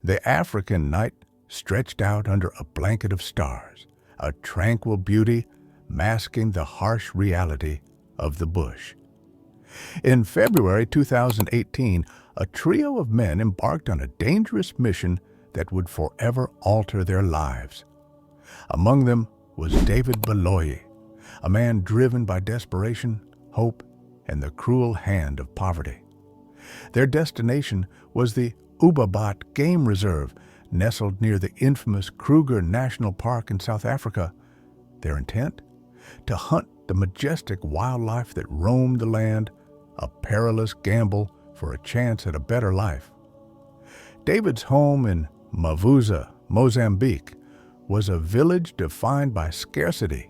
The African night stretched out under a blanket of stars, a tranquil beauty masking the harsh reality of the bush. In February 2018, a trio of men embarked on a dangerous mission that would forever alter their lives. Among them was David Baloyi, a man driven by desperation, hope, and the cruel hand of poverty. Their destination was the Ubabat Game Reserve, nestled near the infamous Kruger National Park in South Africa. Their intent? To hunt the majestic wildlife that roamed the land, a perilous gamble for a chance at a better life. David's home in Mavuza, Mozambique, was a village defined by scarcity.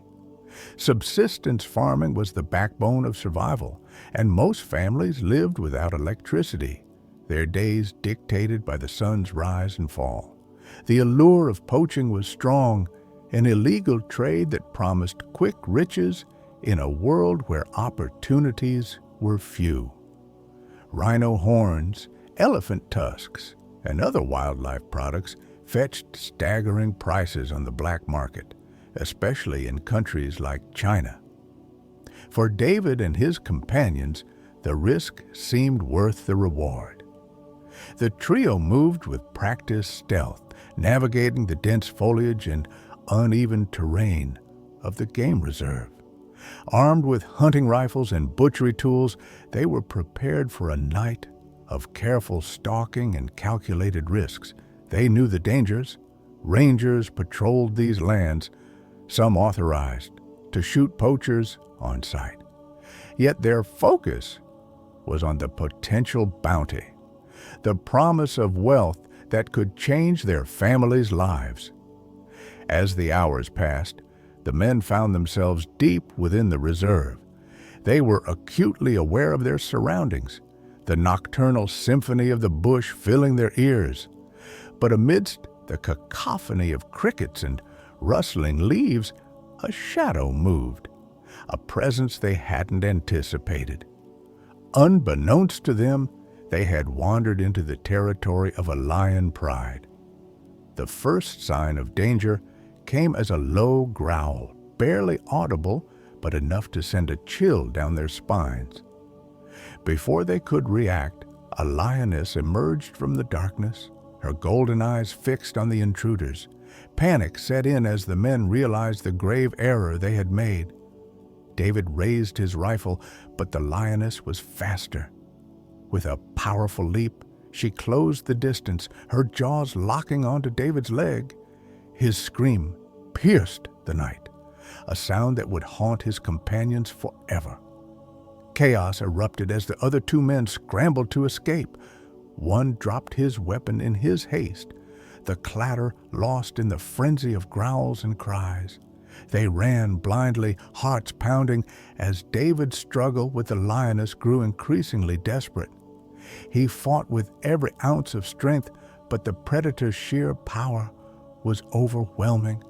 Subsistence farming was the backbone of survival, and most families lived without electricity, their days dictated by the sun's rise and fall. The allure of poaching was strong, an illegal trade that promised quick riches in a world where opportunities were few. Rhino horns, elephant tusks, and other wildlife products fetched staggering prices on the black market, especially in countries like China. For David and his companions, the risk seemed worth the reward. The trio moved with practiced stealth, navigating the dense foliage and uneven terrain of the game reserve. Armed with hunting rifles and butchery tools, they were prepared for a night of careful stalking and calculated risks. They knew the dangers. Rangers patrolled these lands, some authorized to shoot poachers on sight. Yet their focus was on the potential bounty, the promise of wealth that could change their families' lives. As the hours passed, the men found themselves deep within the reserve. They were acutely aware of their surroundings, the nocturnal symphony of the bush filling their ears. But amidst the cacophony of crickets and rustling leaves, a shadow moved, a presence they hadn't anticipated. Unbeknownst to them, they had wandered into the territory of a lion pride. The first sign of danger came as a low growl, barely audible, but enough to send a chill down their spines. Before they could react, a lioness emerged from the darkness, her golden eyes fixed on the intruders. Panic set in as the men realized the grave error they had made. David raised his rifle, but the lioness was faster. With a powerful leap, she closed the distance, her jaws locking onto David's leg. His scream pierced the night, a sound that would haunt his companions forever. Chaos erupted as the other two men scrambled to escape. One dropped his weapon in his haste, the clatter lost in the frenzy of growls and cries. They ran blindly, hearts pounding, as David's struggle with the lioness grew increasingly desperate. He fought with every ounce of strength, but the predator's sheer power was overwhelming.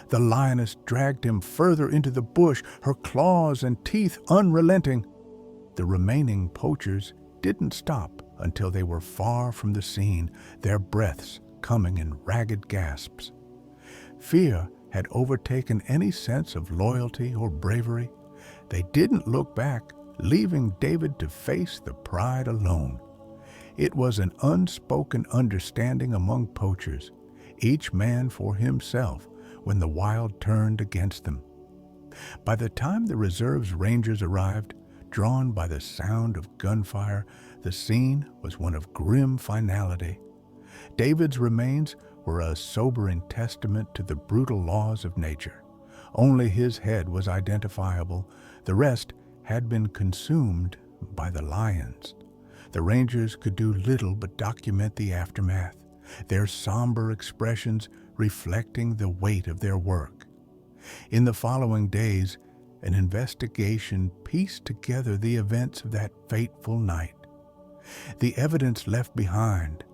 The lioness dragged him further into the bush, her claws and teeth unrelenting. The remaining poachers didn't stop until they were far from the scene, their breaths coming in ragged gasps. Fear had overtaken any sense of loyalty or bravery. They didn't look back, leaving David to face the pride alone. It was an unspoken understanding among poachers, each man for himself, when the wild turned against them. By the time the reserve's rangers arrived, drawn by the sound of gunfire, the scene was one of grim finality. David's remains were a sobering testament to the brutal laws of nature. Only his head was identifiable. The rest had been consumed by the lions. The rangers could do little but document the aftermath, their somber expressions reflecting the weight of their work. In the following days, an investigation pieced together the events of that fateful night. The evidence left behind,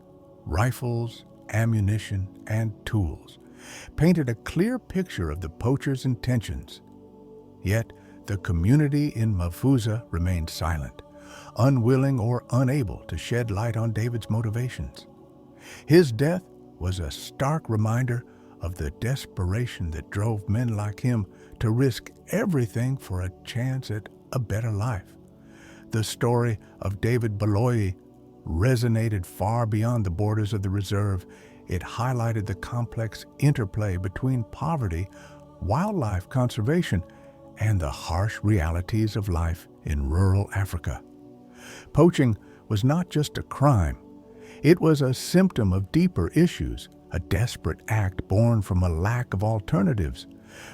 rifles, ammunition, and tools, painted a clear picture of the poachers' intentions. Yet, the community in Mavuza remained silent, unwilling or unable to shed light on David's motivations. His death was a stark reminder of the desperation that drove men like him to risk everything for a chance at a better life. The story of David Baloyi resonated far beyond the borders of the reserve. It highlighted the complex interplay between poverty, wildlife conservation, and the harsh realities of life in rural Africa. Poaching was not just a crime. It was a symptom of deeper issues, a desperate act born from a lack of alternatives.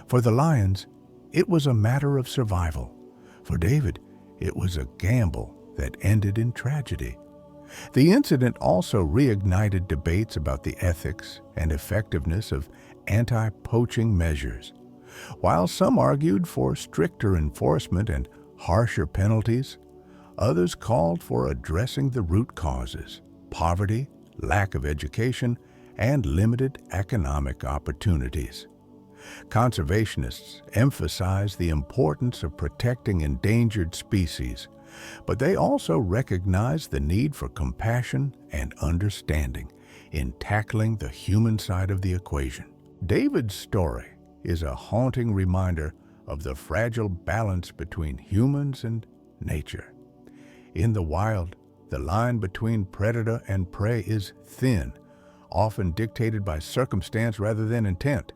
For the lions, it was a matter of survival. For David, it was a gamble that ended in tragedy. The incident also reignited debates about the ethics and effectiveness of anti-poaching measures. While some argued for stricter enforcement and harsher penalties, others called for addressing the root causes: poverty, lack of education, and limited economic opportunities. Conservationists emphasize the importance of protecting endangered species, but they also recognize the need for compassion and understanding in tackling the human side of the equation. David's story is a haunting reminder of the fragile balance between humans and nature. In the wild, the line between predator and prey is thin, often dictated by circumstance rather than intent.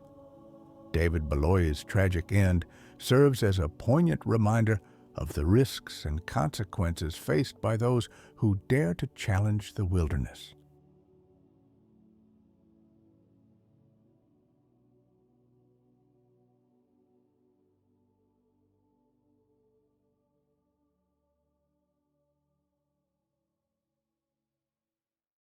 David Baloyi's tragic end serves as a poignant reminder of the risks and consequences faced by those who dare to challenge the wilderness.